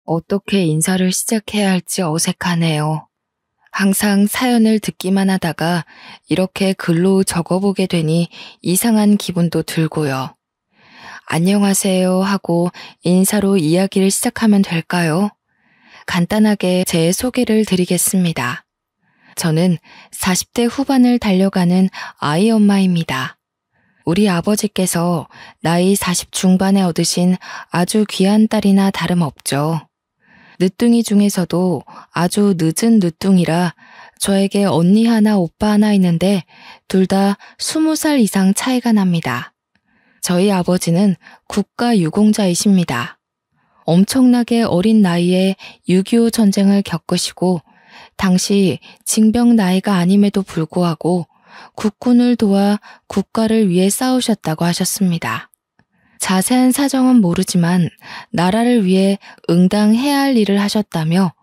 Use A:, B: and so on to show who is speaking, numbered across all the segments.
A: 어떻게 인사를 시작해야 할지 어색하네요. 항상 사연을 듣기만 하다가 이렇게 글로 적어보게 되니 이상한 기분도 들고요. 안녕하세요 하고 인사로 이야기를 시작하면 될까요? 간단하게 제 소개를 드리겠습니다. 저는 40대 후반을 달려가는 아이 엄마입니다. 우리 아버지께서 나이 40 중반에 얻으신 아주 귀한 딸이나 다름없죠. 늦둥이 중에서도 아주 늦은 늦둥이라 저에게 언니 하나 오빠 하나 있는데 둘 다 20살 이상 차이가 납니다. 저희 아버지는 국가유공자이십니다. 엄청나게 어린 나이에 6.25 전쟁을 겪으시고 당시 징병 나이가 아님에도 불구하고 국군을 도와 국가를 위해 싸우셨다고 하셨습니다. 자세한 사정은 모르지만 나라를 위해 응당해야 할 일을 하셨다며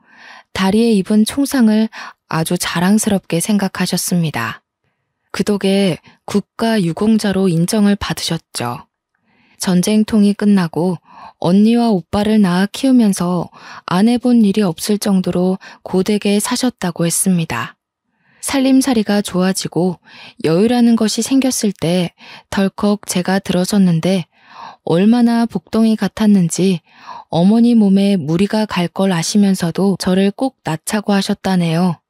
A: 다리에 입은 총상을 아주 자랑스럽게 생각하셨습니다. 그 덕에 국가유공자로 인정을 받으셨죠. 전쟁통이 끝나고 언니와 오빠를 낳아 키우면서 안 해본 일이 없을 정도로 고되게 사셨다고 했습니다. 살림살이가 좋아지고 여유라는 것이 생겼을 때 덜컥 제가 들어섰는데 얼마나 복덩이 같았는지 어머니 몸에 무리가 갈 걸 아시면서도 저를 꼭 낳자고 하셨다네요.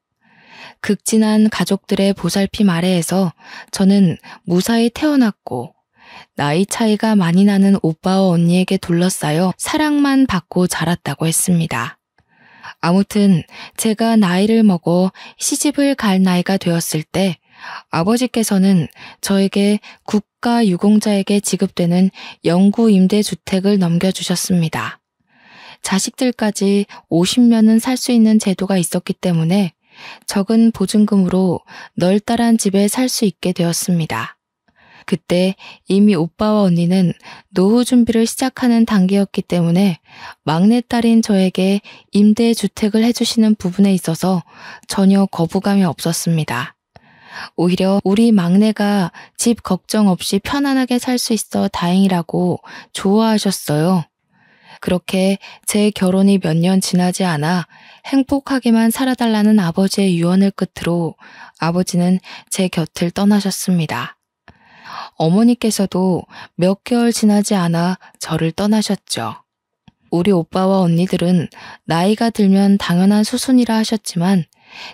A: 극진한 가족들의 보살핌 아래에서 저는 무사히 태어났고 나이 차이가 많이 나는 오빠와 언니에게 둘러싸여 사랑만 받고 자랐다고 했습니다. 아무튼 제가 나이를 먹어 시집을 갈 나이가 되었을 때 아버지께서는 저에게 국가유공자에게 지급되는 영구 임대주택을 넘겨주셨습니다. 자식들까지 50년은 살 수 있는 제도가 있었기 때문에 적은 보증금으로 널따란 집에 살 수 있게 되었습니다. 그때 이미 오빠와 언니는 노후 준비를 시작하는 단계였기 때문에 막내딸인 저에게 임대주택을 해주시는 부분에 있어서 전혀 거부감이 없었습니다. 오히려 우리 막내가 집 걱정 없이 편안하게 살 수 있어 다행이라고 좋아하셨어요. 그렇게 제 결혼이 몇 년 지나지 않아 행복하게만 살아달라는 아버지의 유언을 끝으로 아버지는 제 곁을 떠나셨습니다. 어머니께서도 몇 개월 지나지 않아 저를 떠나셨죠. 우리 오빠와 언니들은 나이가 들면 당연한 수순이라 하셨지만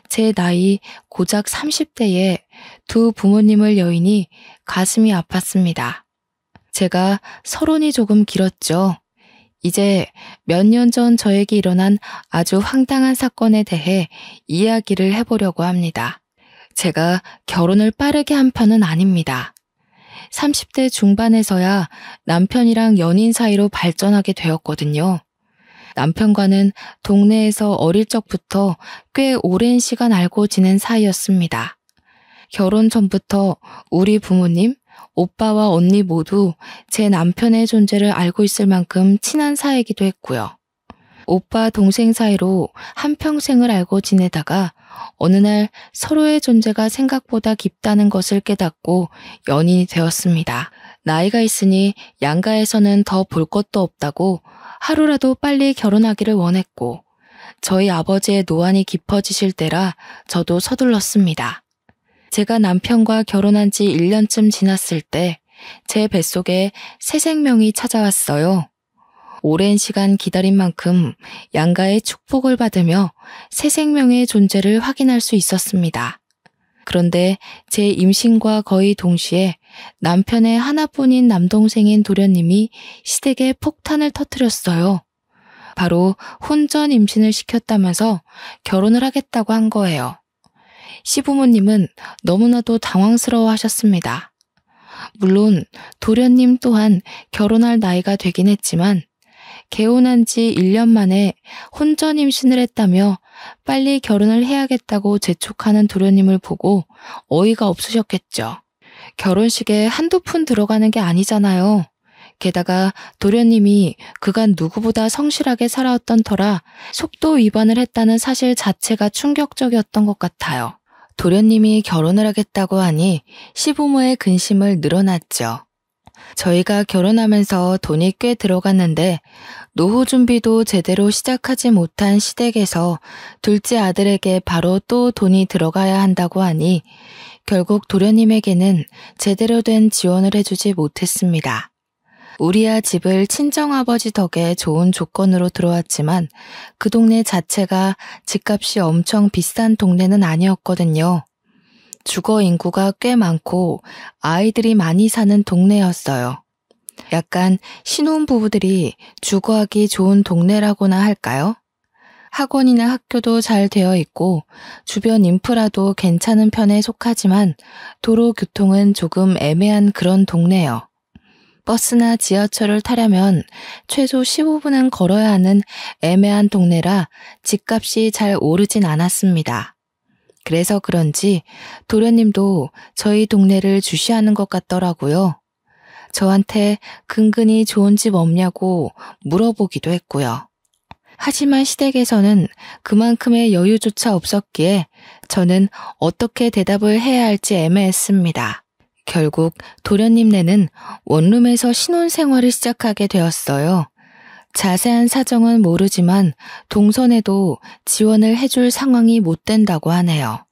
A: 제 나이 고작 30대에 두 부모님을 여의니 가슴이 아팠습니다. 제가 서론이 조금 길었죠. 이제 몇 년 전 저에게 일어난 아주 황당한 사건에 대해 이야기를 해보려고 합니다. 제가 결혼을 빠르게 한 편은 아닙니다. 30대 중반에서야 남편이랑 연인 사이로 발전하게 되었거든요. 남편과는 동네에서 어릴 적부터 꽤 오랜 시간 알고 지낸 사이였습니다. 결혼 전부터 우리 부모님, 오빠와 언니 모두 제 남편의 존재를 알고 있을 만큼 친한 사이이기도 했고요. 오빠 동생 사이로 한평생을 알고 지내다가 어느 날 서로의 존재가 생각보다 깊다는 것을 깨닫고 연인이 되었습니다. 나이가 있으니 양가에서는 더 볼 것도 없다고 하루라도 빨리 결혼하기를 원했고 저희 아버지의 노안이 깊어지실 때라 저도 서둘렀습니다. 제가 남편과 결혼한 지 1년쯤 지났을 때 제 뱃속에 새 생명이 찾아왔어요. 오랜 시간 기다린 만큼 양가의 축복을 받으며 새 생명의 존재를 확인할 수 있었습니다. 그런데 제 임신과 거의 동시에 남편의 하나뿐인 남동생인 도련님이 시댁에 폭탄을 터뜨렸어요. 바로 혼전 임신을 시켰다면서 결혼을 하겠다고 한 거예요. 시부모님은 너무나도 당황스러워 하셨습니다. 물론 도련님 또한 결혼할 나이가 되긴 했지만 개혼한 지 1년 만에 혼전 임신을 했다며 빨리 결혼을 해야겠다고 재촉하는 도련님을 보고 어이가 없으셨겠죠. 결혼식에 한두 푼 들어가는 게 아니잖아요. 게다가 도련님이 그간 누구보다 성실하게 살아왔던 터라 속도 위반을 했다는 사실 자체가 충격적이었던 것 같아요. 도련님이 결혼을 하겠다고 하니 시부모의 근심을 늘어놨죠. 저희가 결혼하면서 돈이 꽤 들어갔는데 노후 준비도 제대로 시작하지 못한 시댁에서 둘째 아들에게 바로 또 돈이 들어가야 한다고 하니 결국 도련님에게는 제대로 된 지원을 해주지 못했습니다. 우리야 집을 친정아버지 덕에 좋은 조건으로 들어왔지만 그 동네 자체가 집값이 엄청 비싼 동네는 아니었거든요. 주거 인구가 꽤 많고 아이들이 많이 사는 동네였어요. 약간 신혼부부들이 주거하기 좋은 동네라고나 할까요? 학원이나 학교도 잘 되어 있고 주변 인프라도 괜찮은 편에 속하지만 도로 교통은 조금 애매한 그런 동네요. 버스나 지하철을 타려면 최소 15분은 걸어야 하는 애매한 동네라 집값이 잘 오르진 않았습니다. 그래서 그런지 도련님도 저희 동네를 주시하는 것 같더라고요. 저한테 근근히 좋은 집 없냐고 물어보기도 했고요. 하지만 시댁에서는 그만큼의 여유조차 없었기에 저는 어떻게 대답을 해야 할지 애매했습니다. 결국 도련님네는 원룸에서 신혼생활을 시작하게 되었어요. 자세한 사정은 모르지만 동선에도 지원을 해줄 상황이 못 된다고 하네요.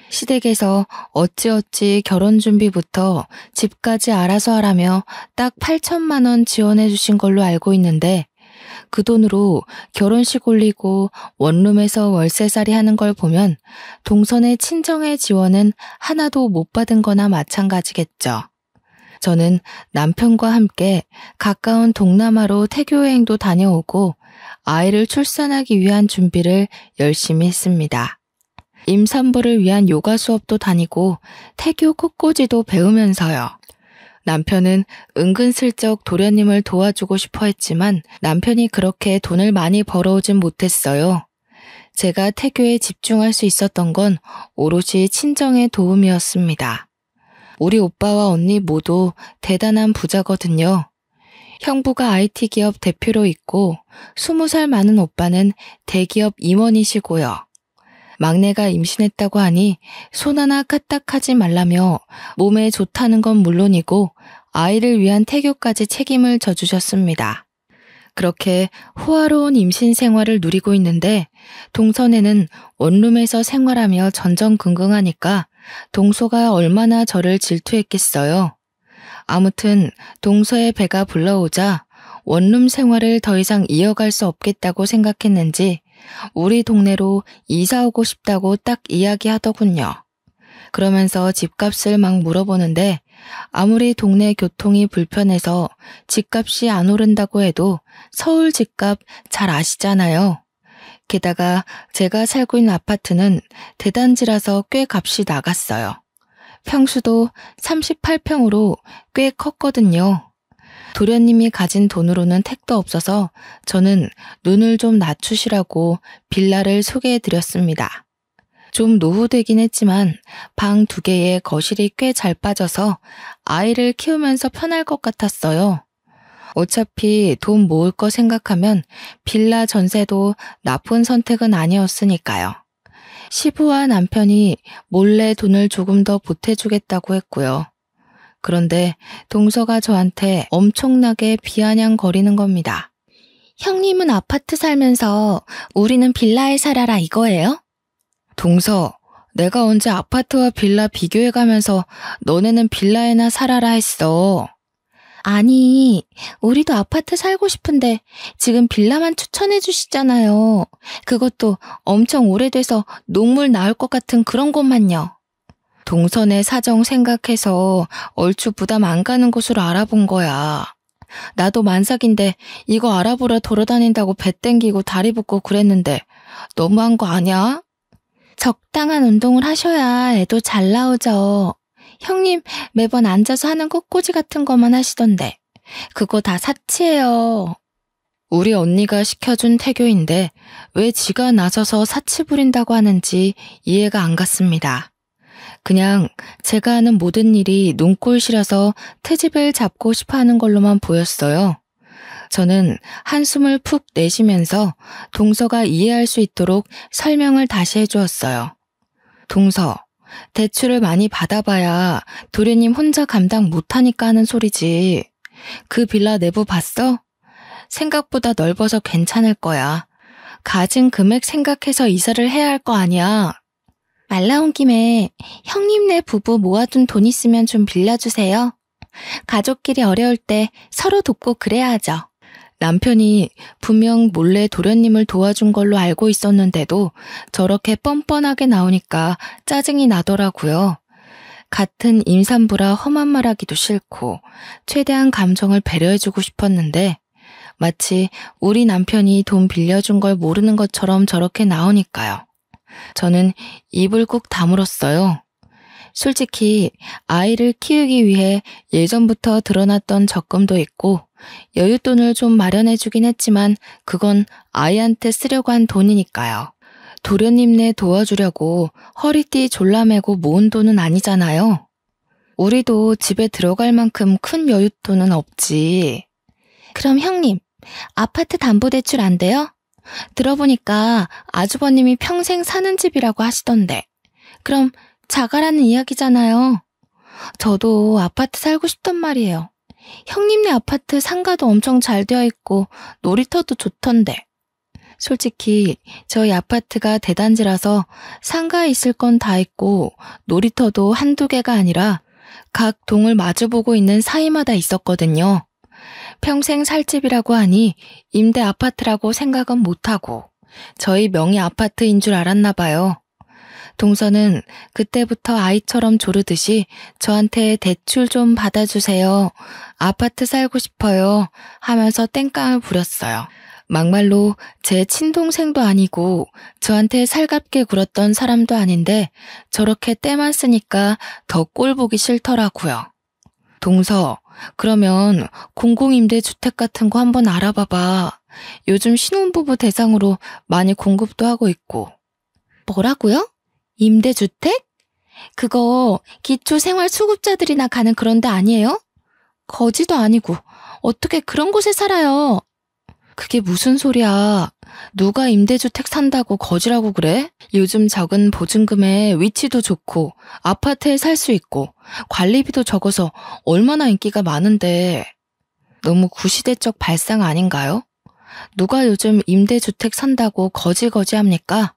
A: 시댁에서 어찌어찌 결혼 준비부터 집까지 알아서 하라며 딱 8천만 원 지원해 주신 걸로 알고 있는데 그 돈으로 결혼식 올리고 원룸에서 월세살이 하는 걸 보면 동선의 친정의 지원은 하나도 못 받은 거나 마찬가지겠죠. 저는 남편과 함께 가까운 동남아로 태교여행도 다녀오고 아이를 출산하기 위한 준비를 열심히 했습니다. 임산부를 위한 요가 수업도 다니고 태교 꽃꽂이도 배우면서요. 남편은 은근슬쩍 도련님을 도와주고 싶어 했지만 남편이 그렇게 돈을 많이 벌어오진 못했어요. 제가 태교에 집중할 수 있었던 건 오롯이 친정의 도움이었습니다. 우리 오빠와 언니 모두 대단한 부자거든요. 형부가 IT 기업 대표로 있고 20살 많은 오빠는 대기업 임원이시고요. 막내가 임신했다고 하니 손 하나 까딱하지 말라며 몸에 좋다는 건 물론이고 아이를 위한 태교까지 책임을 져주셨습니다. 그렇게 호화로운 임신 생활을 누리고 있는데 동선에는 원룸에서 생활하며 전전긍긍하니까 동서가 얼마나 저를 질투했겠어요. 아무튼 동서의 배가 불러오자 원룸 생활을 더 이상 이어갈 수 없겠다고 생각했는지 우리 동네로 이사 오고 싶다고 딱 이야기하더군요. 그러면서 집값을 막 물어보는데 아무리 동네 교통이 불편해서 집값이 안 오른다고 해도 서울 집값 잘 아시잖아요. 게다가 제가 살고 있는 아파트는 대단지라서 꽤 값이 나갔어요. 평수도 38평으로 꽤 컸거든요. 도련님이 가진 돈으로는 택도 없어서 저는 눈을 좀 낮추시라고 빌라를 소개해드렸습니다. 좀 노후되긴 했지만 방 2개에 거실이 꽤 잘 빠져서 아이를 키우면서 편할 것 같았어요. 어차피 돈 모을 거 생각하면 빌라 전세도 나쁜 선택은 아니었으니까요. 시부와 남편이 몰래 돈을 조금 더 보태주겠다고 했고요. 그런데 동서가 저한테 엄청나게 비아냥거리는 겁니다. 형님은 아파트 살면서 우리는 빌라에 살아라 이거예요? 동서, 내가 언제 아파트와 빌라 비교해가면서 너네는 빌라에나 살아라 했어. 아니, 우리도 아파트 살고 싶은데 지금 빌라만 추천해 주시잖아요. 그것도 엄청 오래돼서 녹물 나올 것 같은 그런 곳만요. 동선의 사정 생각해서 얼추 부담 안 가는 곳으로 알아본 거야. 나도 만삭인데 이거 알아보러 돌아다닌다고 배 땡기고 다리 붓고 그랬는데 너무한 거 아니야? 적당한 운동을 하셔야 애도 잘 나오죠. 형님 매번 앉아서 하는 꽃꽂이 같은 것만 하시던데 그거 다 사치예요. 우리 언니가 시켜준 태교인데 왜 지가 나서서 사치 부린다고 하는지 이해가 안 갔습니다. 그냥 제가 하는 모든 일이 눈꼴시라서 트집을 잡고 싶어하는 걸로만 보였어요. 저는 한숨을 푹 내쉬면서 동서가 이해할 수 있도록 설명을 다시 해주었어요. 동서, 대출을 많이 받아봐야 도련님 혼자 감당 못하니까 하는 소리지. 그 빌라 내부 봤어? 생각보다 넓어서 괜찮을 거야. 가진 금액 생각해서 이사를 해야 할 거 아니야. 말 나온 김에 형님네 부부 모아둔 돈 있으면 좀 빌려주세요. 가족끼리 어려울 때 서로 돕고 그래야 하죠. 남편이 분명 몰래 도련님을 도와준 걸로 알고 있었는데도 저렇게 뻔뻔하게 나오니까 짜증이 나더라고요. 같은 임산부라 험한 말하기도 싫고 최대한 감정을 배려해주고 싶었는데 마치 우리 남편이 돈 빌려준 걸 모르는 것처럼 저렇게 나오니까요. 저는 입을 꾹 다물었어요. 솔직히 아이를 키우기 위해 예전부터 드러났던 적금도 있고 여윳돈을 좀 마련해주긴 했지만 그건 아이한테 쓰려고 한 돈이니까요. 도련님네 도와주려고 허리띠 졸라매고 모은 돈은 아니잖아요. 우리도 집에 들어갈 만큼 큰 여윳돈은 없지. 그럼 형님, 아파트 담보대출 안 돼요? 들어보니까 아주버님이 평생 사는 집이라고 하시던데. 그럼 자가라는 이야기잖아요. 저도 아파트 살고 싶단 말이에요. 형님네 아파트 상가도 엄청 잘 되어 있고 놀이터도 좋던데. 솔직히 저희 아파트가 대단지라서 상가에 있을 건 다 있고 놀이터도 한두 개가 아니라 각 동을 마주보고 있는 사이마다 있었거든요. 평생 살 집이라고 하니 임대 아파트라고 생각은 못하고 저희 명의 아파트인 줄 알았나 봐요. 동서는 그때부터 아이처럼 조르듯이 저한테 대출 좀 받아주세요. 아파트 살고 싶어요. 하면서 땡깡을 부렸어요. 막말로 제 친동생도 아니고 저한테 살갑게 굴었던 사람도 아닌데 저렇게 때만 쓰니까 더 꼴 보기 싫더라고요. 동서, 그러면 공공임대주택 같은 거 한번 알아봐봐. 요즘 신혼부부 대상으로 많이 공급도 하고 있고. 뭐라고요? 임대주택? 그거 기초생활수급자들이나 가는 그런 데 아니에요? 거지도 아니고 어떻게 그런 곳에 살아요? 그게 무슨 소리야. 누가 임대주택 산다고 거지라고 그래? 요즘 적은 보증금에 위치도 좋고 아파트에 살 수 있고 관리비도 적어서 얼마나 인기가 많은데. 너무 구시대적 발상 아닌가요? 누가 요즘 임대주택 산다고 거지합니까?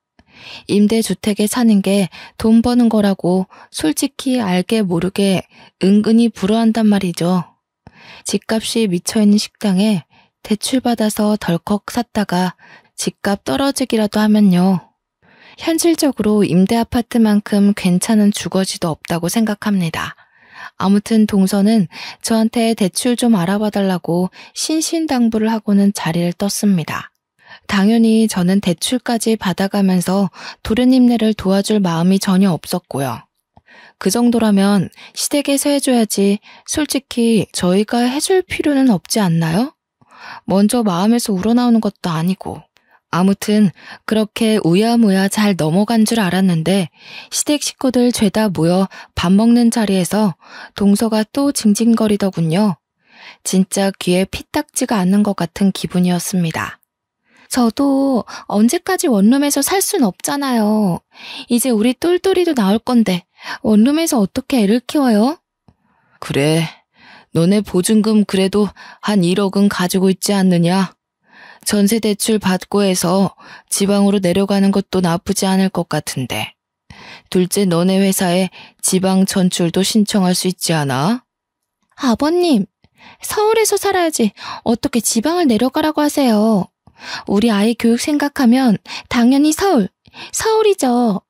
A: 임대주택에 사는 게 돈 버는 거라고 솔직히 알게 모르게 은근히 부러워한단 말이죠. 집값이 미쳐있는 식당에 대출받아서 덜컥 샀다가 집값 떨어지기라도 하면요. 현실적으로 임대 아파트만큼 괜찮은 주거지도 없다고 생각합니다. 아무튼 동서는 저한테 대출 좀 알아봐달라고 신신당부를 하고는 자리를 떴습니다. 당연히 저는 대출까지 받아가면서 도련님네를 도와줄 마음이 전혀 없었고요. 그 정도라면 시댁에서 해줘야지 솔직히 저희가 해줄 필요는 없지 않나요? 먼저 마음에서 우러나오는 것도 아니고. 아무튼 그렇게 우야무야 잘 넘어간 줄 알았는데 시댁 식구들 죄다 모여 밥 먹는 자리에서 동서가 또 징징거리더군요. 진짜 귀에 피딱지가 않는 것 같은 기분이었습니다. 저도 언제까지 원룸에서 살 순 없잖아요. 이제 우리 똘똘이도 나올 건데 원룸에서 어떻게 애를 키워요? 그래, 너네 보증금 그래도 한 1억은 가지고 있지 않느냐? 전세 대출 받고 해서 지방으로 내려가는 것도 나쁘지 않을 것 같은데. 둘째 너네 회사에 지방 전출도 신청할 수 있지 않아? 아버님, 서울에서 살아야지 어떻게 지방을 내려가라고 하세요. 우리 아이 교육 생각하면 당연히 서울이죠.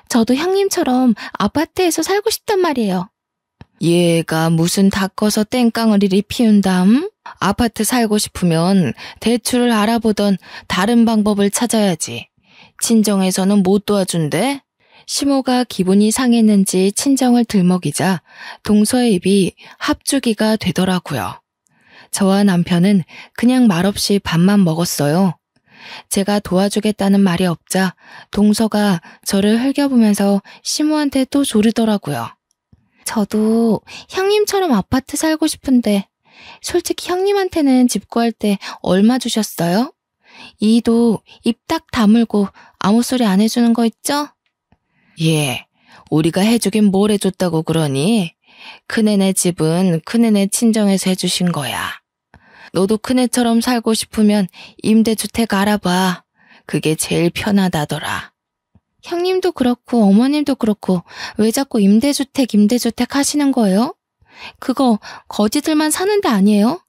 A: 저도 형님처럼 아파트에서 살고 싶단 말이에요. 얘가 무슨 다 커서 땡깡을 이리 피운담? 아파트 살고 싶으면 대출을 알아보던 다른 방법을 찾아야지. 친정에서는 못 도와준대? 시모가 기분이 상했는지 친정을 들먹이자 동서의 입이 합주기가 되더라고요. 저와 남편은 그냥 말없이 밥만 먹었어요. 제가 도와주겠다는 말이 없자 동서가 저를 흘겨보면서 시모한테 또 조르더라고요. 저도 형님처럼 아파트 살고 싶은데 솔직히 형님한테는 집 구할 때 얼마 주셨어요? 이도 입 딱 다물고 아무 소리 안 해주는 거 있죠? 예, 우리가 해주긴 뭘 해줬다고 그러니? 큰애네 집은 큰애네 친정에서 해주신 거야. 너도 큰애처럼 살고 싶으면 임대주택 알아봐. 그게 제일 편하다더라. 형님도 그렇고 어머님도 그렇고 왜 자꾸 임대주택 하시는 거예요? 그거 거지들만 사는 데 아니에요?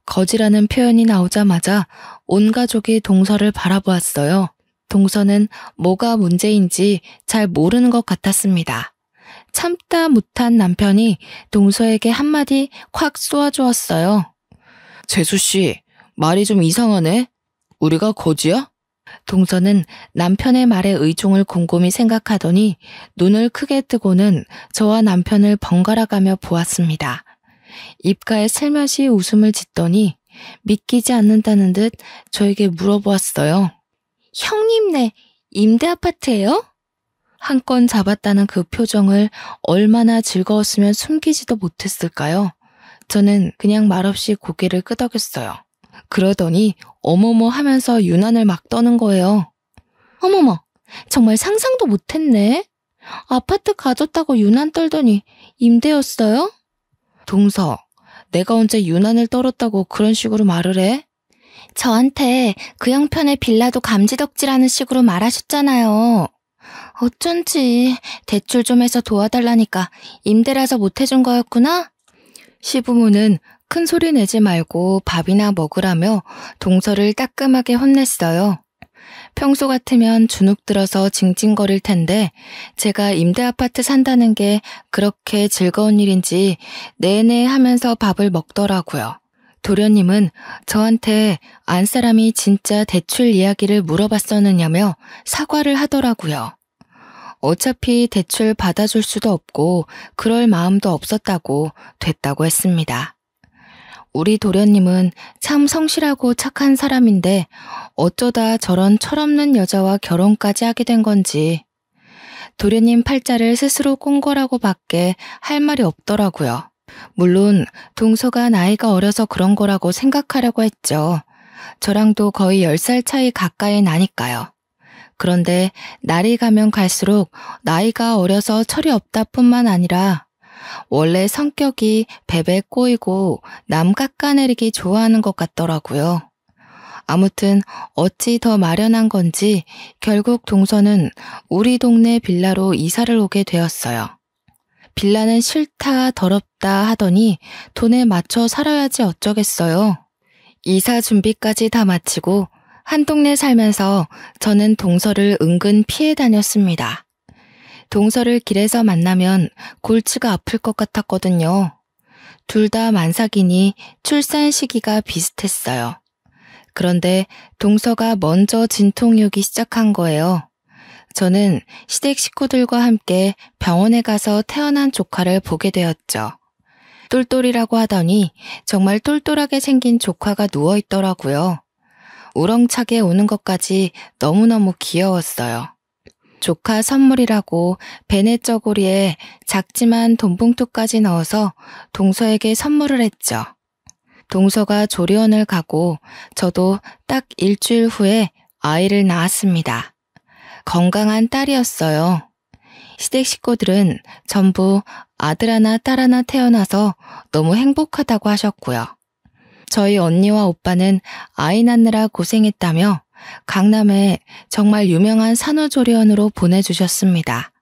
A: 거지라는 표현이 나오자마자 온 가족이 동서를 바라보았어요. 동서는 뭐가 문제인지 잘 모르는 것 같았습니다. 참다 못한 남편이 동서에게 한마디 콱 쏘아주었어요. 재수씨, 말이 좀 이상하네. 우리가 거지야? 동서는 남편의 말에 의중을 곰곰이 생각하더니 눈을 크게 뜨고는 저와 남편을 번갈아가며 보았습니다. 입가에 슬며시 웃음을 짓더니 믿기지 않는다는 듯 저에게 물어보았어요. 형님네 임대 아파트예요? 한 건 잡았다는 그 표정을 얼마나 즐거웠으면 숨기지도 못했을까요? 저는 그냥 말없이 고개를 끄덕였어요. 그러더니 어머머 하면서 유난을 막 떠는 거예요. 어머머, 정말 상상도 못했네. 아파트 가졌다고 유난 떨더니 임대였어요? 동서, 내가 언제 유난을 떨었다고 그런 식으로 말을 해? 저한테 그 형편의 빌라도 감지덕지라는 식으로 말하셨잖아요. 어쩐지 대출 좀 해서 도와달라니까 임대라서 못해준 거였구나? 시부모는 큰 소리 내지 말고 밥이나 먹으라며 동서를 따끔하게 혼냈어요. 평소 같으면 주눅 들어서 징징거릴 텐데 제가 임대 아파트 산다는 게 그렇게 즐거운 일인지 내내 하면서 밥을 먹더라고요. 도련님은 저한테 안사람이 진짜 대출 이야기를 물어봤었느냐며 사과를 하더라고요. 어차피 대출 받아줄 수도 없고 그럴 마음도 없었다고 됐다고 했습니다. 우리 도련님은 참 성실하고 착한 사람인데 어쩌다 저런 철없는 여자와 결혼까지 하게 된 건지 도련님 팔자를 스스로 꼰 거라고 밖에 할 말이 없더라고요. 물론 동서가 나이가 어려서 그런 거라고 생각하려고 했죠. 저랑도 거의 10살 차이 가까이 나니까요. 그런데 날이 가면 갈수록 나이가 어려서 철이 없다 뿐만 아니라 원래 성격이 베베 꼬이고 남 깎아내리기 좋아하는 것 같더라고요. 아무튼 어찌 더 마련한 건지 결국 동서는 우리 동네 빌라로 이사를 오게 되었어요. 빌라는 싫다 더럽다 하더니 돈에 맞춰 살아야지 어쩌겠어요. 이사 준비까지 다 마치고 한 동네 살면서 저는 동서를 은근 피해 다녔습니다. 동서를 길에서 만나면 골치가 아플 것 같았거든요. 둘 다 만삭이니 출산 시기가 비슷했어요. 그런데 동서가 먼저 진통이 오기 시작한 거예요. 저는 시댁 식구들과 함께 병원에 가서 태어난 조카를 보게 되었죠. 똘똘이라고 하더니 정말 똘똘하게 생긴 조카가 누워있더라고요. 우렁차게 오는 것까지 너무너무 귀여웠어요. 조카 선물이라고 베네 저고리에 작지만 돈봉투까지 넣어서 동서에게 선물을 했죠. 동서가 조리원을 가고 저도 딱 일주일 후에 아이를 낳았습니다. 건강한 딸이었어요. 시댁 식구들은 전부 아들 하나 딸 하나 태어나서 너무 행복하다고 하셨고요. 저희 언니와 오빠는 아이 낳느라 고생했다며 강남에 정말 유명한 산후조리원으로 보내주셨습니다.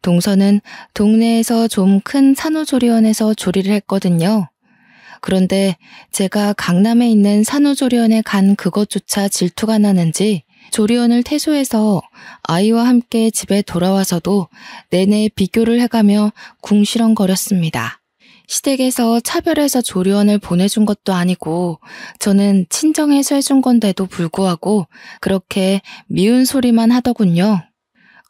A: 동서는 동네에서 좀 큰 산후조리원에서 조리를 했거든요. 그런데 제가 강남에 있는 산후조리원에 간 그것조차 질투가 나는지 조리원을 퇴소해서 아이와 함께 집에 돌아와서도 내내 비교를 해가며 궁시렁거렸습니다. 시댁에서 차별해서 조리원을 보내준 것도 아니고 저는 친정에서 해준 건데도 불구하고 그렇게 미운 소리만 하더군요.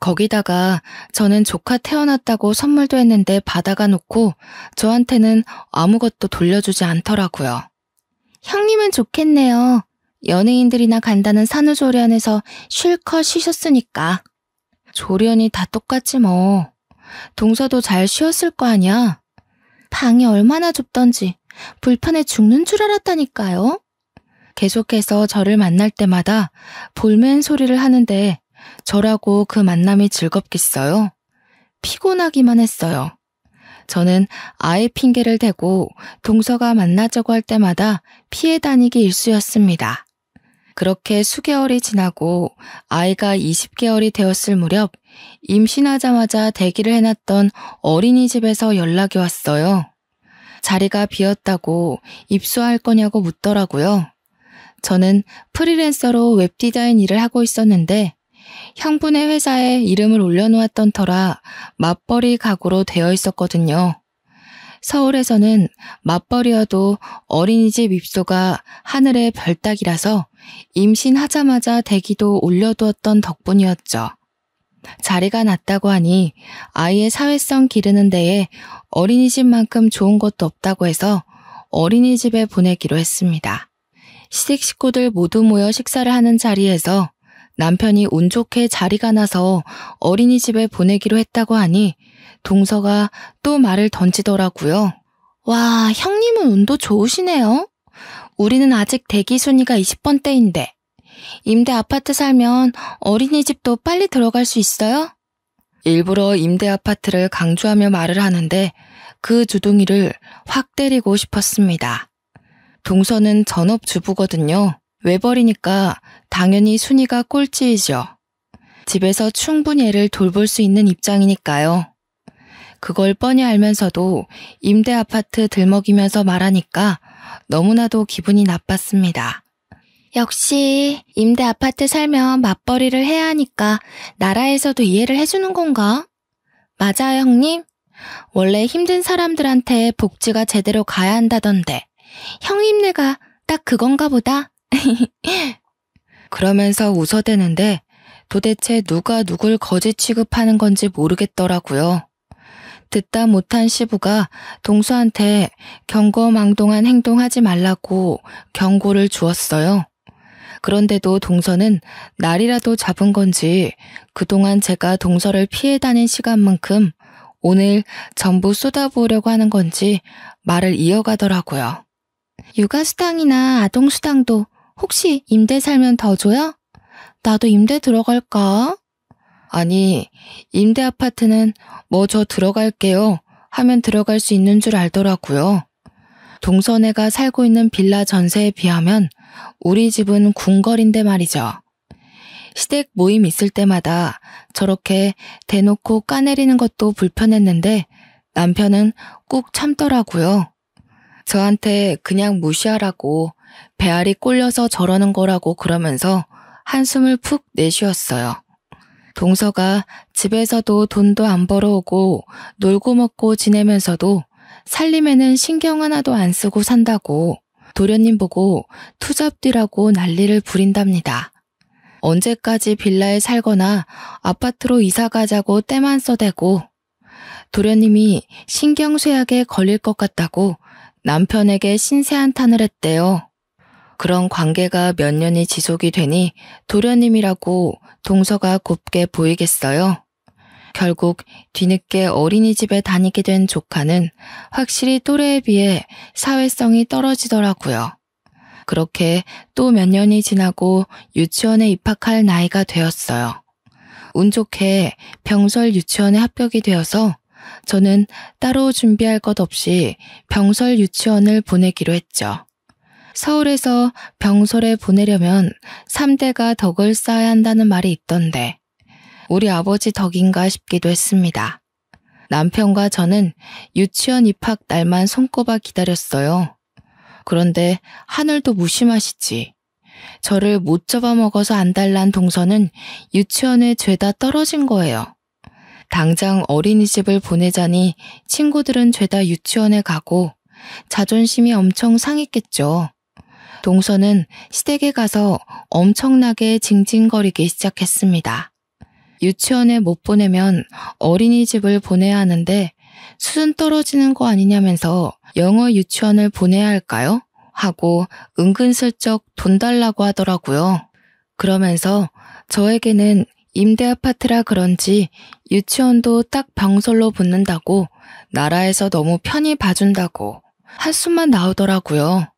A: 거기다가 저는 조카 태어났다고 선물도 했는데 받아가 놓고 저한테는 아무것도 돌려주지 않더라고요. 형님은 좋겠네요. 연예인들이나 간다는 산후조리원에서 실컷 쉬셨으니까. 조리원이 다 똑같지 뭐. 동서도 잘 쉬었을 거 아니야. 방이 얼마나 좁던지 불편해 죽는 줄 알았다니까요. 계속해서 저를 만날 때마다 볼멘 소리를 하는데 저라고 그 만남이 즐겁겠어요? 피곤하기만 했어요. 저는 아이 핑계를 대고 동서가 만나자고 할 때마다 피해 다니기 일쑤였습니다. 그렇게 수개월이 지나고 아이가 20개월이 되었을 무렵 임신하자마자 대기를 해놨던 어린이집에서 연락이 왔어요. 자리가 비었다고 입소할 거냐고 묻더라고요. 저는 프리랜서로 웹디자인 일을 하고 있었는데 형부네 회사에 이름을 올려놓았던 터라 맞벌이 가구로 되어 있었거든요. 서울에서는 맞벌이여도 어린이집 입소가 하늘의 별따기라서 임신하자마자 대기도 올려두었던 덕분이었죠. 자리가 났다고 하니 아이의 사회성 기르는 데에 어린이집만큼 좋은 것도 없다고 해서 어린이집에 보내기로 했습니다. 시댁 식구들 모두 모여 식사를 하는 자리에서 남편이 운 좋게 자리가 나서 어린이집에 보내기로 했다고 하니 동서가 또 말을 던지더라고요. 와, 형님은 운도 좋으시네요. 우리는 아직 대기 순위가 20번대인데 임대 아파트 살면 어린이집도 빨리 들어갈 수 있어요? 일부러 임대 아파트를 강조하며 말을 하는데 그 주둥이를 확 때리고 싶었습니다. 동서는 전업주부거든요. 외벌이니까 당연히 순위가 꼴찌이죠. 집에서 충분히 애를 돌볼 수 있는 입장이니까요. 그걸 뻔히 알면서도 임대 아파트 들먹이면서 말하니까 너무나도 기분이 나빴습니다. 역시 임대 아파트 살면 맞벌이를 해야 하니까 나라에서도 이해를 해주는 건가? 맞아요, 형님. 원래 힘든 사람들한테 복지가 제대로 가야 한다던데 형님네가 딱 그건가 보다. 그러면서 웃어대는데 도대체 누가 누굴 거지 취급하는 건지 모르겠더라고요. 듣다 못한 시부가 동서한테 경거망동한 행동하지 말라고 경고를 주었어요. 그런데도 동서는 날이라도 잡은 건지 그동안 제가 동서를 피해 다닌 시간만큼 오늘 전부 쏟아부으려고 하는 건지 말을 이어가더라고요. 육아수당이나 아동수당도 혹시 임대 살면 더 줘요? 나도 임대 들어갈까? 아니, 임대 아파트는 뭐 저 들어갈게요 하면 들어갈 수 있는 줄 알더라고요. 동서네가 살고 있는 빌라 전세에 비하면 우리 집은 궁궐인데 말이죠. 시댁 모임 있을 때마다 저렇게 대놓고 까내리는 것도 불편했는데 남편은 꾹 참더라고요. 저한테 그냥 무시하라고 배알이 꼴려서 저러는 거라고 그러면서 한숨을 푹 내쉬었어요. 동서가 집에서도 돈도 안 벌어오고 놀고 먹고 지내면서도 살림에는 신경 하나도 안 쓰고 산다고 도련님 보고 투잡디라고 난리를 부린답니다. 언제까지 빌라에 살거나 아파트로 이사 가자고 때만 써대고 도련님이 신경쇠약에 걸릴 것 같다고 남편에게 신세한탄을 했대요. 그런 관계가 몇 년이 지속이 되니 도련님이라고 동서가 곱게 보이겠어요. 결국 뒤늦게 어린이집에 다니게 된 조카는 확실히 또래에 비해 사회성이 떨어지더라고요. 그렇게 또 몇 년이 지나고 유치원에 입학할 나이가 되었어요. 운 좋게 병설 유치원에 합격이 되어서 저는 따로 준비할 것 없이 병설 유치원을 보내기로 했죠. 서울에서 병설에 보내려면 3대가 덕을 쌓아야 한다는 말이 있던데 우리 아버지 덕인가 싶기도 했습니다. 남편과 저는 유치원 입학 날만 손꼽아 기다렸어요. 그런데 하늘도 무심하시지. 저를 못 잡아먹어서 안달난 동서는 유치원에 죄다 떨어진 거예요. 당장 어린이집을 보내자니 친구들은 죄다 유치원에 가고 자존심이 엄청 상했겠죠. 동서는 시댁에 가서 엄청나게 징징거리기 시작했습니다. 유치원에 못 보내면 어린이집을 보내야 하는데 수준 떨어지는 거 아니냐면서 영어 유치원을 보내야 할까요? 하고 은근슬쩍 돈 달라고 하더라고요. 그러면서 저에게는 임대 아파트라 그런지 유치원도 딱 병설로 붙는다고 나라에서 너무 편히 봐준다고 한숨만 나오더라고요.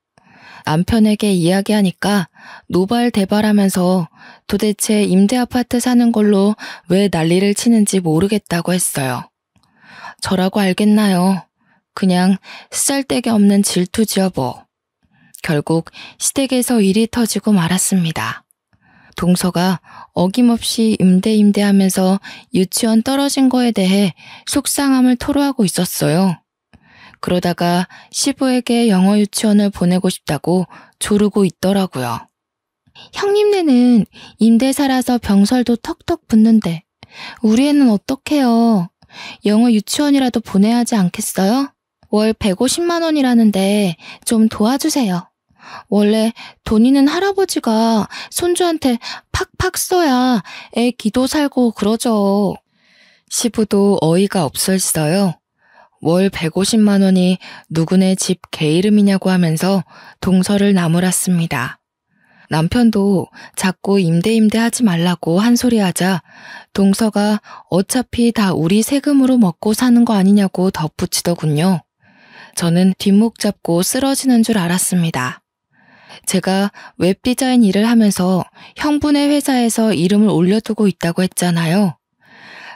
A: 남편에게 이야기하니까 노발대발하면서 도대체 임대 아파트 사는 걸로 왜 난리를 치는지 모르겠다고 했어요. 저라고 알겠나요? 그냥 쓰잘데기 없는 질투지요 뭐. 결국 시댁에서 일이 터지고 말았습니다. 동서가 어김없이 임대하면서 유치원 떨어진 거에 대해 속상함을 토로하고 있었어요. 그러다가 시부에게 영어 유치원을 보내고 싶다고 조르고 있더라고요. 형님네는 임대 살아서 병설도 턱턱 붙는데 우리 애는 어떡해요? 영어 유치원이라도 보내야 하지 않겠어요? 월 150만 원이라는데 좀 도와주세요. 원래 돈 있는 할아버지가 손주한테 팍팍 써야 애 기도 살고 그러죠. 시부도 어이가 없어졌어요. 월 150만 원이 누구네 집 개 이름이냐고 하면서 동서를 나무랐습니다. 남편도 자꾸 임대 하지 말라고 한 소리 하자 동서가 어차피 다 우리 세금으로 먹고 사는 거 아니냐고 덧붙이더군요. 저는 뒷목 잡고 쓰러지는 줄 알았습니다. 제가 웹디자인 일을 하면서 형부네 회사에서 이름을 올려두고 있다고 했잖아요.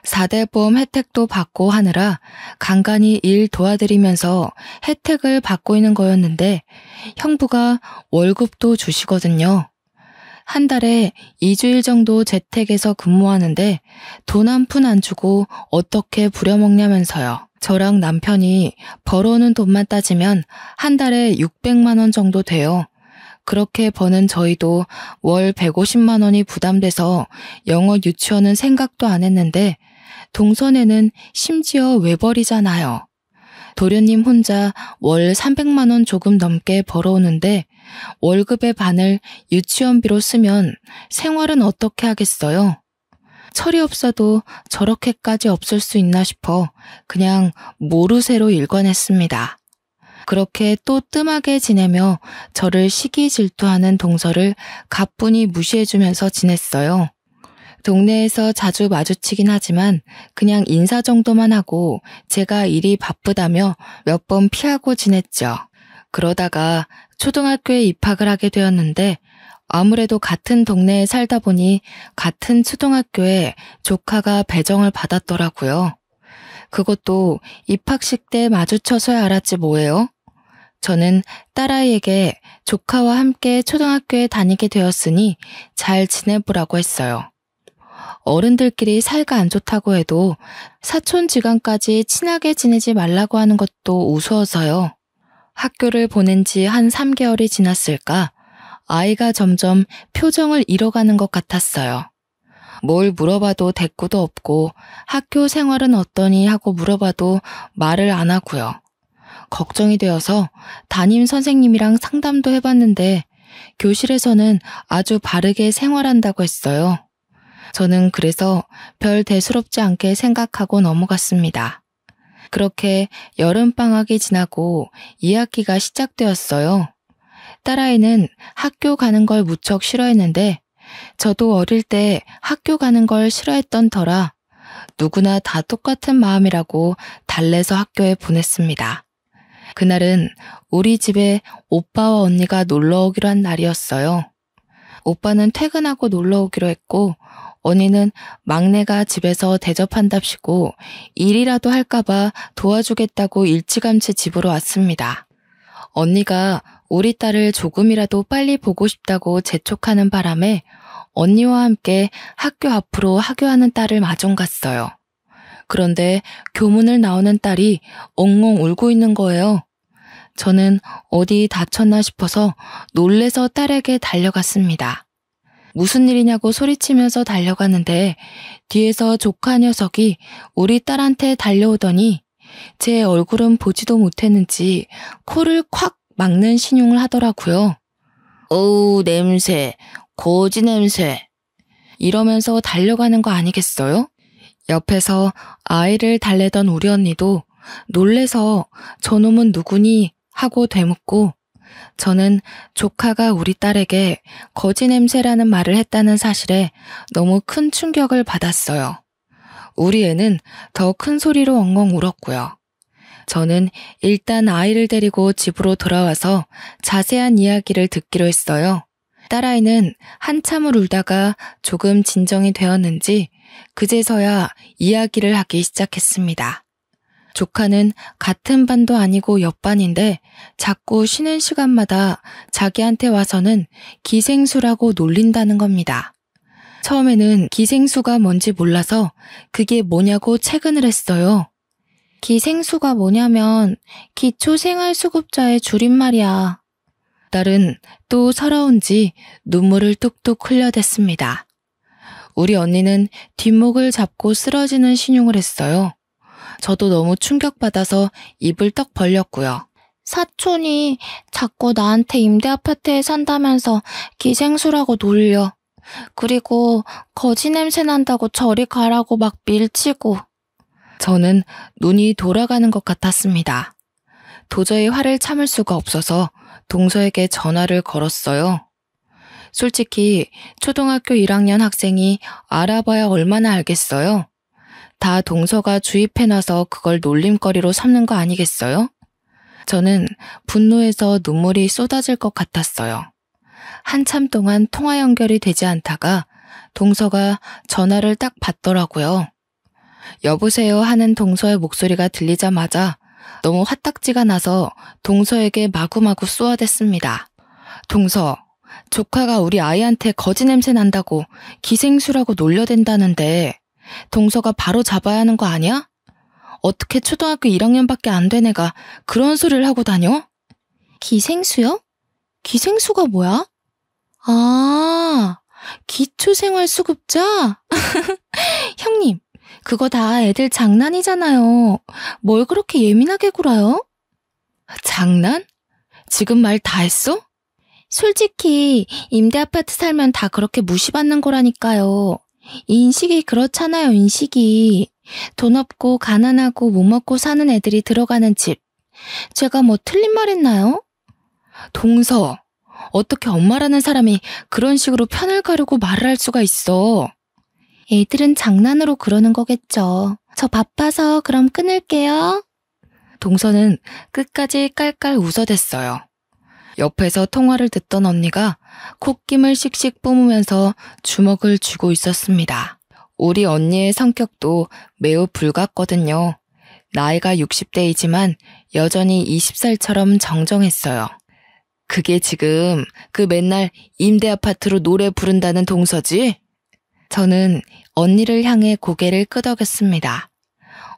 A: 4대 보험 혜택도 받고 하느라 간간히 일 도와드리면서 혜택을 받고 있는 거였는데 형부가 월급도 주시거든요. 한 달에 2주일 정도 재택에서 근무하는데 돈 한 푼 안 주고 어떻게 부려먹냐면서요. 저랑 남편이 벌어오는 돈만 따지면 한 달에 600만 원 정도 돼요. 그렇게 버는 저희도 월 150만 원이 부담돼서 영어 유치원은 생각도 안 했는데 동선에는 심지어 외벌이잖아요. 도련님 혼자 월 300만 원 조금 넘게 벌어오는데 월급의 반을 유치원비로 쓰면 생활은 어떻게 하겠어요? 철이 없어도 저렇게까지 없을 수 있나 싶어 그냥 모르쇠로 일관했습니다. 그렇게 또 뜸하게 지내며 저를 시기 질투하는 동서를 가뿐히 무시해주면서 지냈어요. 동네에서 자주 마주치긴 하지만 그냥 인사 정도만 하고 제가 일이 바쁘다며 몇 번 피하고 지냈죠. 그러다가 초등학교에 입학을 하게 되었는데 아무래도 같은 동네에 살다 보니 같은 초등학교에 조카가 배정을 받았더라고요. 그것도 입학식 때 마주쳐서야 알았지 뭐예요. 저는 딸아이에게 조카와 함께 초등학교에 다니게 되었으니 잘 지내보라고 했어요. 어른들끼리 사이가 안 좋다고 해도 사촌 지간까지 친하게 지내지 말라고 하는 것도 우스워서요. 학교를 보낸 지 한 3개월이 지났을까 아이가 점점 표정을 잃어가는 것 같았어요. 뭘 물어봐도 대꾸도 없고 학교 생활은 어떠니 하고 물어봐도 말을 안 하고요. 걱정이 되어서 담임 선생님이랑 상담도 해봤는데 교실에서는 아주 바르게 생활한다고 했어요. 저는 그래서 별 대수롭지 않게 생각하고 넘어갔습니다. 그렇게 여름방학이 지나고 2학기가 시작되었어요. 딸아이는 학교 가는 걸 무척 싫어했는데 저도 어릴 때 학교 가는 걸 싫어했던 터라 누구나 다 똑같은 마음이라고 달래서 학교에 보냈습니다. 그날은 우리 집에 오빠와 언니가 놀러 오기로 한 날이었어요. 오빠는 퇴근하고 놀러 오기로 했고 언니는 막내가 집에서 대접한답시고 일이라도 할까봐 도와주겠다고 일찌감치 집으로 왔습니다. 언니가 우리 딸을 조금이라도 빨리 보고 싶다고 재촉하는 바람에 언니와 함께 학교 앞으로 하교하는 딸을 마중 갔어요. 그런데 교문을 나오는 딸이 엉엉 울고 있는 거예요. 저는 어디 다쳤나 싶어서 놀래서 딸에게 달려갔습니다. 무슨 일이냐고 소리치면서 달려갔는데 뒤에서 조카 녀석이 우리 딸한테 달려오더니 제 얼굴은 보지도 못했는지 코를 콱 막는 신용을 하더라고요. 어우 냄새, 거지 냄새. 이러면서 달려가는 거 아니겠어요? 옆에서 아이를 달래던 우리 언니도 놀래서 저놈은 누구니 하고 되묻고 저는 조카가 우리 딸에게 거지 냄새라는 말을 했다는 사실에 너무 큰 충격을 받았어요. 우리 애는 더 큰 소리로 엉엉 울었고요. 저는 일단 아이를 데리고 집으로 돌아와서 자세한 이야기를 듣기로 했어요. 딸아이는 한참을 울다가 조금 진정이 되었는지 그제서야 이야기를 하기 시작했습니다. 조카는 같은 반도 아니고 옆반인데 자꾸 쉬는 시간마다 자기한테 와서는 기생수라고 놀린다는 겁니다. 처음에는 기생수가 뭔지 몰라서 그게 뭐냐고 채근을 했어요. 기생수가 뭐냐면 기초생활수급자의 줄임말이야. 딸은 또 서러운지 눈물을 뚝뚝 흘려댔습니다. 우리 언니는 뒷목을 잡고 쓰러지는 신용을 했어요. 저도 너무 충격받아서 입을 떡 벌렸고요. 사촌이 자꾸 나한테 임대아파트에 산다면서 기생수라고 놀려. 그리고 거지 냄새 난다고 저리 가라고 막 밀치고. 저는 눈이 돌아가는 것 같았습니다. 도저히 화를 참을 수가 없어서 동서에게 전화를 걸었어요. 솔직히 초등학교 1학년 학생이 알아봐야 얼마나 알겠어요? 다 동서가 주입해놔서 그걸 놀림거리로 삼는 거 아니겠어요? 저는 분노해서 눈물이 쏟아질 것 같았어요. 한참 동안 통화 연결이 되지 않다가 동서가 전화를 딱 받더라고요. 여보세요 하는 동서의 목소리가 들리자마자 너무 화딱지가 나서 동서에게 마구마구 쏘아댔습니다. 동서, 조카가 우리 아이한테 거지 냄새 난다고 기생수라고 놀려댄다는데 동서가 바로 잡아야 하는 거 아니야? 어떻게 초등학교 1학년밖에 안 된 애가 그런 소리를 하고 다녀? 기생수요? 기생수가 뭐야? 아, 기초생활수급자? 형님, 그거 다 애들 장난이잖아요. 뭘 그렇게 예민하게 굴어요? 장난? 지금 말 다 했어? 솔직히 임대아파트 살면 다 그렇게 무시받는 거라니까요. 인식이 그렇잖아요, 인식이. 돈 없고 가난하고 못 먹고 사는 애들이 들어가는 집. 제가 뭐 틀린 말 했나요? 동서, 어떻게 엄마라는 사람이 그런 식으로 편을 가르고 말을 할 수가 있어? 애들은 장난으로 그러는 거겠죠. 저 바빠서 그럼 끊을게요. 동서는 끝까지 깔깔 웃어댔어요. 옆에서 통화를 듣던 언니가 콧김을 씩씩 뿜으면서 주먹을 쥐고 있었습니다. 우리 언니의 성격도 매우 불같거든요. 나이가 60대이지만 여전히 20살처럼 정정했어요. 그게 지금 그 맨날 임대아파트로 노래 부른다는 동서지? 저는 언니를 향해 고개를 끄덕였습니다.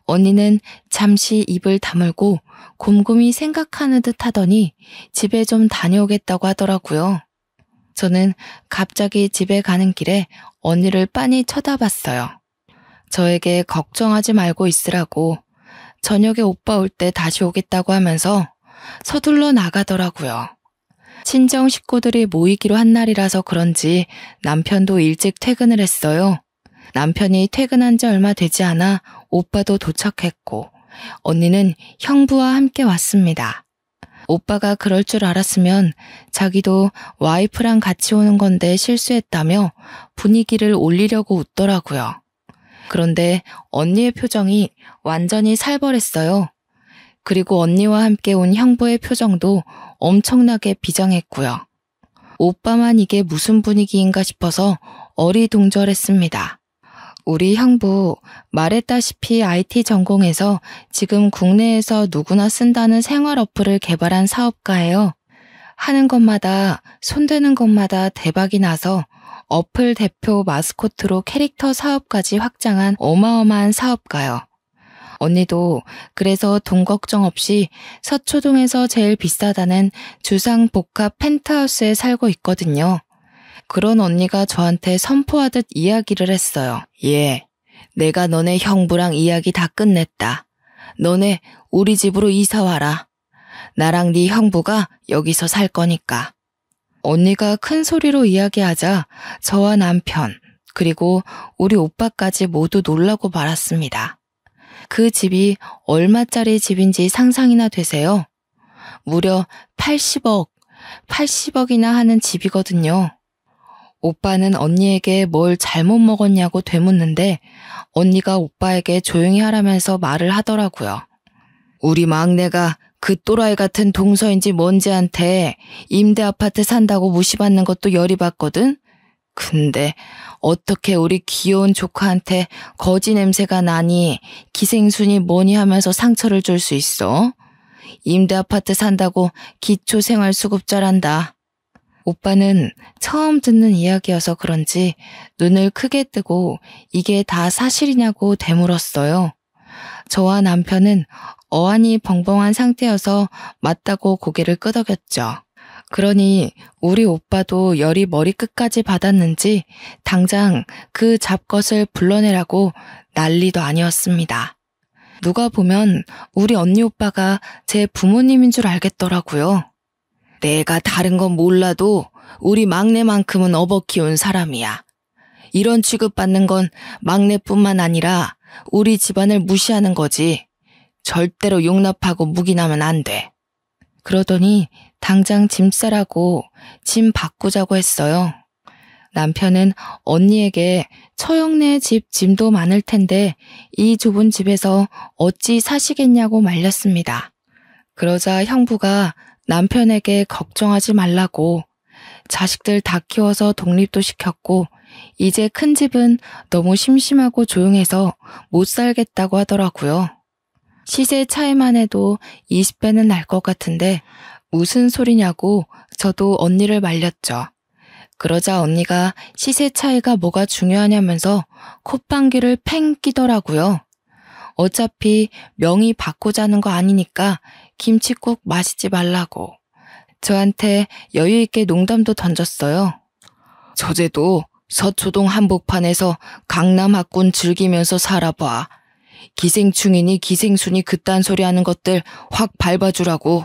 A: 언니는 잠시 입을 다물고 곰곰이 생각하는 듯 하더니 집에 좀 다녀오겠다고 하더라고요. 저는 갑자기 집에 가는 길에 언니를 빤히 쳐다봤어요. 저에게 걱정하지 말고 있으라고 저녁에 오빠 올 때 다시 오겠다고 하면서 서둘러 나가더라고요. 친정 식구들이 모이기로 한 날이라서 그런지 남편도 일찍 퇴근을 했어요. 남편이 퇴근한 지 얼마 되지 않아 오빠도 도착했고 언니는 형부와 함께 왔습니다. 오빠가 그럴 줄 알았으면 자기도 와이프랑 같이 오는 건데 실수했다며 분위기를 올리려고 웃더라고요. 그런데 언니의 표정이 완전히 살벌했어요. 그리고 언니와 함께 온 형부의 표정도 엄청나게 비장했고요. 오빠만 이게 무슨 분위기인가 싶어서 어리둥절했습니다. 우리 형부 말했다시피 IT 전공해서 지금 국내에서 누구나 쓴다는 생활 어플을 개발한 사업가예요. 하는 것마다 손대는 것마다 대박이 나서 어플 대표 마스코트로 캐릭터 사업까지 확장한 어마어마한 사업가요. 언니도 그래서 돈 걱정 없이 서초동에서 제일 비싸다는 주상 복합 펜트하우스에 살고 있거든요. 그런 언니가 저한테 선포하듯 이야기를 했어요. 예, 내가 너네 형부랑 이야기 다 끝냈다. 너네 우리 집으로 이사 와라. 나랑 네 형부가 여기서 살 거니까. 언니가 큰 소리로 이야기하자 저와 남편 그리고 우리 오빠까지 모두 놀라고 말았습니다. 그 집이 얼마짜리 집인지 상상이나 되세요? 무려 80억이나 하는 집이거든요. 오빠는 언니에게 뭘 잘못 먹었냐고 되묻는데 언니가 오빠에게 조용히 하라면서 말을 하더라고요. 우리 막내가 그 또라이 같은 동서인지 뭔지한테 임대 아파트 산다고 무시받는 것도 열이 받거든? 근데 어떻게 우리 귀여운 조카한테 거지 냄새가 나니 기생순이 뭐니 하면서 상처를 줄 수 있어? 임대 아파트 산다고 기초생활수급자란다. 오빠는 처음 듣는 이야기여서 그런지 눈을 크게 뜨고 이게 다 사실이냐고 되물었어요. 저와 남편은 어안이 벙벙한 상태여서 맞다고 고개를 끄덕였죠. 그러니 우리 오빠도 열이 머리끝까지 받았는지 당장 그 잡것을 불러내라고 난리도 아니었습니다. 누가 보면 우리 언니 오빠가 제 부모님인 줄 알겠더라고요. 내가 다른 건 몰라도 우리 막내만큼은 업어 키운 사람이야. 이런 취급받는 건 막내뿐만 아니라 우리 집안을 무시하는 거지. 절대로 용납하고 묵인하면 안 돼. 그러더니 당장 짐 싸라고 짐 바꾸자고 했어요. 남편은 언니에게 처형네 집 짐도 많을 텐데 이 좁은 집에서 어찌 사시겠냐고 말렸습니다. 그러자 형부가 남편에게 걱정하지 말라고 자식들 다 키워서 독립도 시켰고 이제 큰 집은 너무 심심하고 조용해서 못 살겠다고 하더라고요. 시세 차이만 해도 20배는 날 것 같은데 무슨 소리냐고 저도 언니를 말렸죠. 그러자 언니가 시세 차이가 뭐가 중요하냐면서 콧방귀를 팽 끼더라고요. 어차피 명의 바꾸자는 거 아니니까 김칫국 마시지 말라고. 저한테 여유 있게 농담도 던졌어요. 저제도 서초동 한복판에서 강남 학군 즐기면서 살아봐. 기생충이니 기생순이 그딴 소리 하는 것들 확 밟아주라고.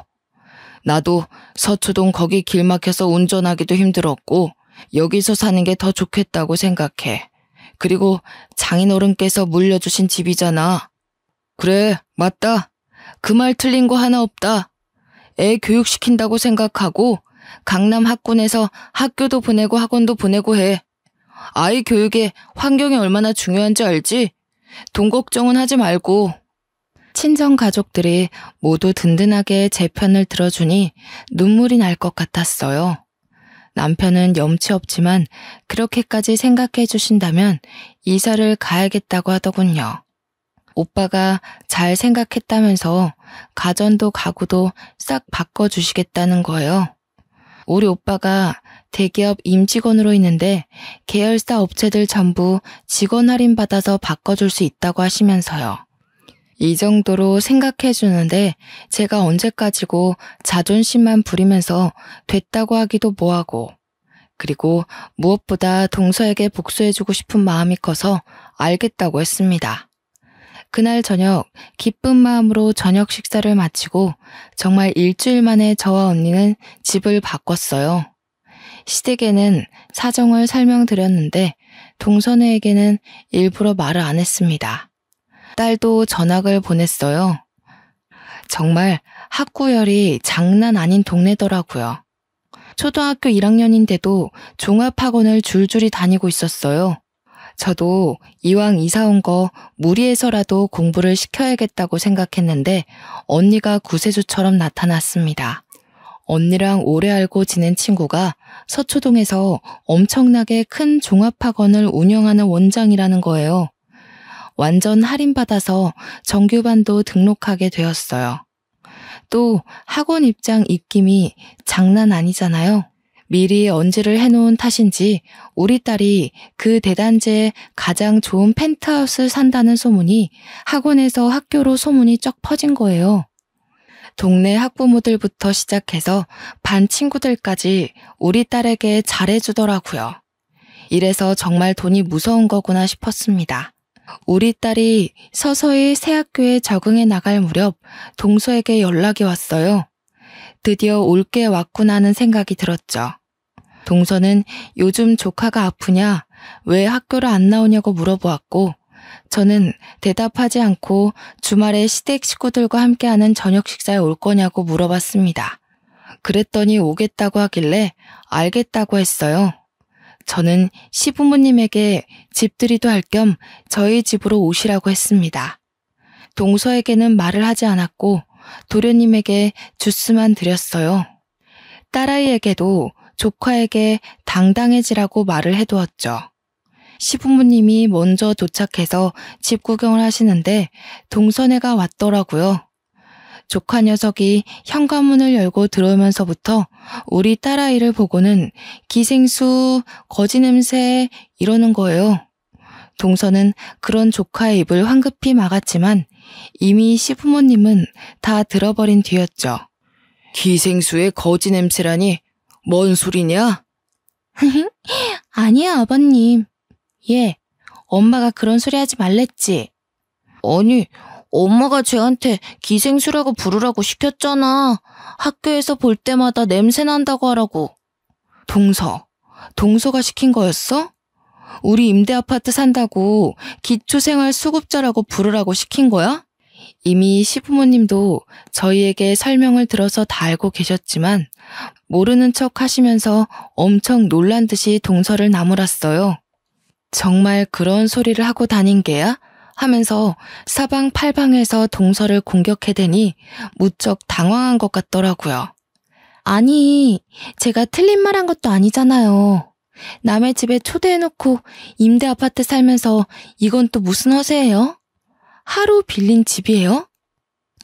A: 나도 서초동 거기 길 막혀서 운전하기도 힘들었고 여기서 사는 게 더 좋겠다고 생각해. 그리고 장인어른께서 물려주신 집이잖아. 그래, 맞다. 그 말 틀린 거 하나 없다. 애 교육시킨다고 생각하고 강남 학군에서 학교도 보내고 학원도 보내고 해. 아이 교육에 환경이 얼마나 중요한지 알지? 돈 걱정은 하지 말고. 친정 가족들이 모두 든든하게 제 편을 들어주니 눈물이 날 것 같았어요. 남편은 염치 없지만 그렇게까지 생각해 주신다면 이사를 가야겠다고 하더군요. 오빠가 잘 생각했다면서 가전도 가구도 싹 바꿔주시겠다는 거예요. 우리 오빠가 대기업 임직원으로 있는데 계열사 업체들 전부 직원 할인 받아서 바꿔줄 수 있다고 하시면서요. 이 정도로 생각해 주는데 제가 언제까지고 자존심만 부리면서 됐다고 하기도 뭐하고, 그리고 무엇보다 동서에게 복수해주고 싶은 마음이 커서 알겠다고 했습니다. 그날 저녁 기쁜 마음으로 저녁 식사를 마치고 정말 일주일 만에 저와 언니는 집을 바꿨어요. 시댁에는 사정을 설명드렸는데 동서네에게는 일부러 말을 안 했습니다. 딸도 전학을 보냈어요. 정말 학구열이 장난 아닌 동네더라고요. 초등학교 1학년인데도 종합학원을 줄줄이 다니고 있었어요. 저도 이왕 이사 온 거 무리해서라도 공부를 시켜야겠다고 생각했는데 언니가 구세주처럼 나타났습니다. 언니랑 오래 알고 지낸 친구가 서초동에서 엄청나게 큰 종합학원을 운영하는 원장이라는 거예요. 완전 할인받아서 정규반도 등록하게 되었어요. 또 학원 입장 입김이 장난 아니잖아요. 미리 언지를 해놓은 탓인지 우리 딸이 그 대단지에 가장 좋은 펜트하우스 산다는 소문이 학원에서 학교로 소문이 쩍 퍼진 거예요. 동네 학부모들부터 시작해서 반 친구들까지 우리 딸에게 잘해주더라고요. 이래서 정말 돈이 무서운 거구나 싶었습니다. 우리 딸이 서서히 새 학교에 적응해 나갈 무렵 동서에게 연락이 왔어요. 드디어 올게 왔구나 하는 생각이 들었죠. 동서는 요즘 조카가 아프냐, 왜 학교를 안 나오냐고 물어보았고 저는 대답하지 않고 주말에 시댁 식구들과 함께하는 저녁 식사에 올 거냐고 물어봤습니다. 그랬더니 오겠다고 하길래 알겠다고 했어요. 저는 시부모님에게 집들이도 할 겸 저희 집으로 오시라고 했습니다. 동서에게는 말을 하지 않았고 도련님에게 주스만 드렸어요. 딸아이에게도 조카에게 당당해지라고 말을 해두었죠. 시부모님이 먼저 도착해서 집 구경을 하시는데 동선애가 왔더라고요. 조카 녀석이 현관문을 열고 들어오면서부터 우리 딸아이를 보고는 기생수, 거지 냄새 이러는 거예요. 동서는 그런 조카의 입을 황급히 막았지만 이미 시부모님은 다 들어버린 뒤였죠. 기생수의 거지 냄새라니 뭔 소리냐? 아니야, 아버님. 예, 엄마가 그런 소리 하지 말랬지. 아니, 엄마가 쟤한테 기생수라고 부르라고 시켰잖아. 학교에서 볼 때마다 냄새 난다고 하라고. 동서가 시킨 거였어? 우리 임대 아파트 산다고 기초생활수급자라고 부르라고 시킨 거야? 이미 시부모님도 저희에게 설명을 들어서 다 알고 계셨지만 모르는 척 하시면서 엄청 놀란 듯이 동서를 나무랐어요. 정말 그런 소리를 하고 다닌 게야? 하면서 사방팔방에서 동서를 공격해대니 무척 당황한 것 같더라고요. 아니, 제가 틀린 말 한 것도 아니잖아요. 남의 집에 초대해놓고 임대 아파트 살면서 이건 또 무슨 허세예요? 하루 빌린 집이에요?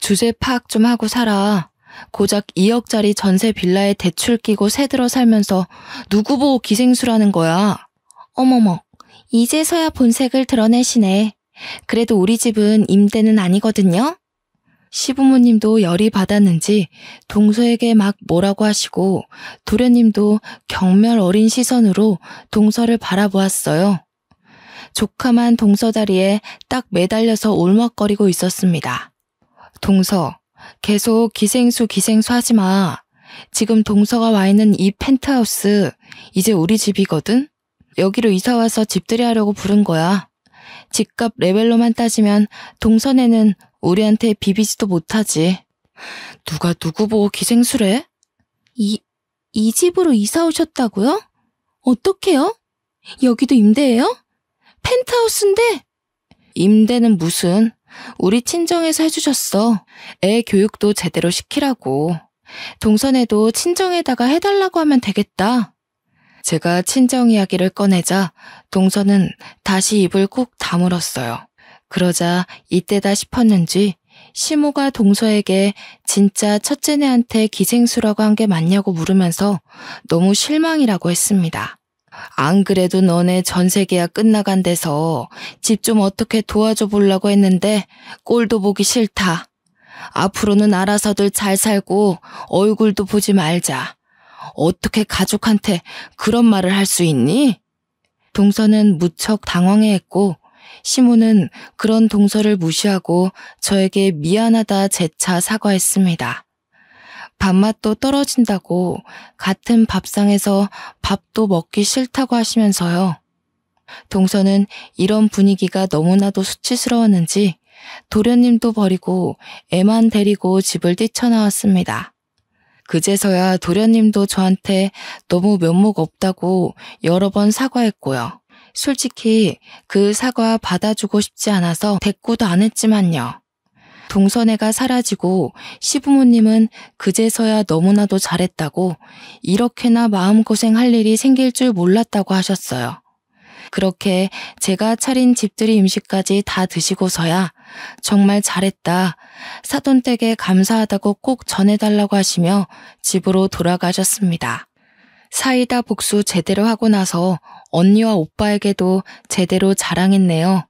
A: 주제 파악 좀 하고 살아. 고작 2억짜리 전세 빌라에 대출 끼고 새들어 살면서 누구 보고 기생수라는 거야. 어머머, 이제서야 본색을 드러내시네. 그래도 우리 집은 임대는 아니거든요. 시부모님도 열이 받았는지 동서에게 막 뭐라고 하시고 도련님도 경멸 어린 시선으로 동서를 바라보았어요. 조카만 동서 다리에 딱 매달려서 울먹거리고 있었습니다. 동서, 계속 기생수 하지 마. 지금 동서가 와 있는 이 펜트하우스 이제 우리 집이거든? 여기로 이사와서 집들이 하려고 부른 거야. 집값 레벨로만 따지면 동선에는 우리한테 비비지도 못하지. 누가 누구 보고 기생수래? 이 집으로 이사 오셨다고요? 어떡해요? 여기도 임대예요? 펜트하우스인데? 임대는 무슨? 우리 친정에서 해주셨어. 애 교육도 제대로 시키라고. 동선에도 친정에다가 해달라고 하면 되겠다. 제가 친정 이야기를 꺼내자 동서는 다시 입을 꾹 다물었어요. 그러자 이때다 싶었는지 시모가 동서에게 진짜 첫째네한테 기생수라고 한 게 맞냐고 물으면서 너무 실망이라고 했습니다. 안 그래도 너네 전세 계약 끝나간 데서 집 좀 어떻게 도와줘 보려고 했는데 꼴도 보기 싫다. 앞으로는 알아서들 잘 살고 얼굴도 보지 말자. 어떻게 가족한테 그런 말을 할 수 있니? 동서는 무척 당황해했고 시모는 그런 동서를 무시하고 저에게 미안하다 재차 사과했습니다. 밥맛도 떨어진다고 같은 밥상에서 밥도 먹기 싫다고 하시면서요. 동서는 이런 분위기가 너무나도 수치스러웠는지 도련님도 버리고 애만 데리고 집을 뛰쳐나왔습니다. 그제서야 도련님도 저한테 너무 면목 없다고 여러 번 사과했고요. 솔직히 그 사과 받아주고 싶지 않아서 대꾸도 안 했지만요. 동선애가 사라지고 시부모님은 그제서야 너무나도 잘했다고 이렇게나 마음고생할 일이 생길 줄 몰랐다고 하셨어요. 그렇게 제가 차린 집들이 음식까지 다 드시고서야 정말 잘했다, 사돈댁에 감사하다고 꼭 전해달라고 하시며 집으로 돌아가셨습니다. 사이다 복수 제대로 하고 나서 언니와 오빠에게도 제대로 자랑했네요.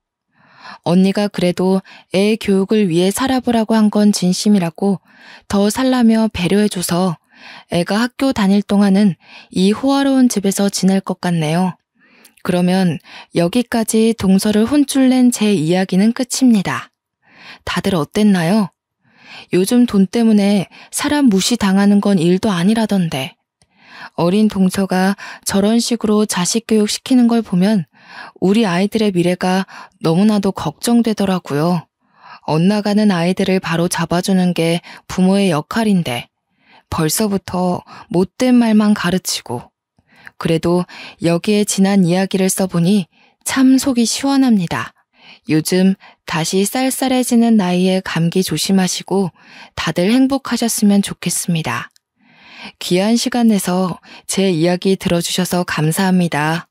A: 언니가 그래도 애 교육을 위해 살아보라고 한 건 진심이라고 더 살라며 배려해줘서 애가 학교 다닐 동안은 이 호화로운 집에서 지낼 것 같네요. 그러면 여기까지 동서를 혼쭐 낸 제 이야기는 끝입니다. 다들 어땠나요? 요즘 돈 때문에 사람 무시당하는 건 일도 아니라던데. 어린 동서가 저런 식으로 자식 교육 시키는 걸 보면 우리 아이들의 미래가 너무나도 걱정되더라고요. 엇나가는 아이들을 바로 잡아주는 게 부모의 역할인데 벌써부터 못된 말만 가르치고. 그래도 여기에 지난 이야기를 써보니 참 속이 시원합니다. 요즘 다시 쌀쌀해지는 나이에 감기 조심하시고 다들 행복하셨으면 좋겠습니다. 귀한 시간 내서 제 이야기 들어주셔서 감사합니다.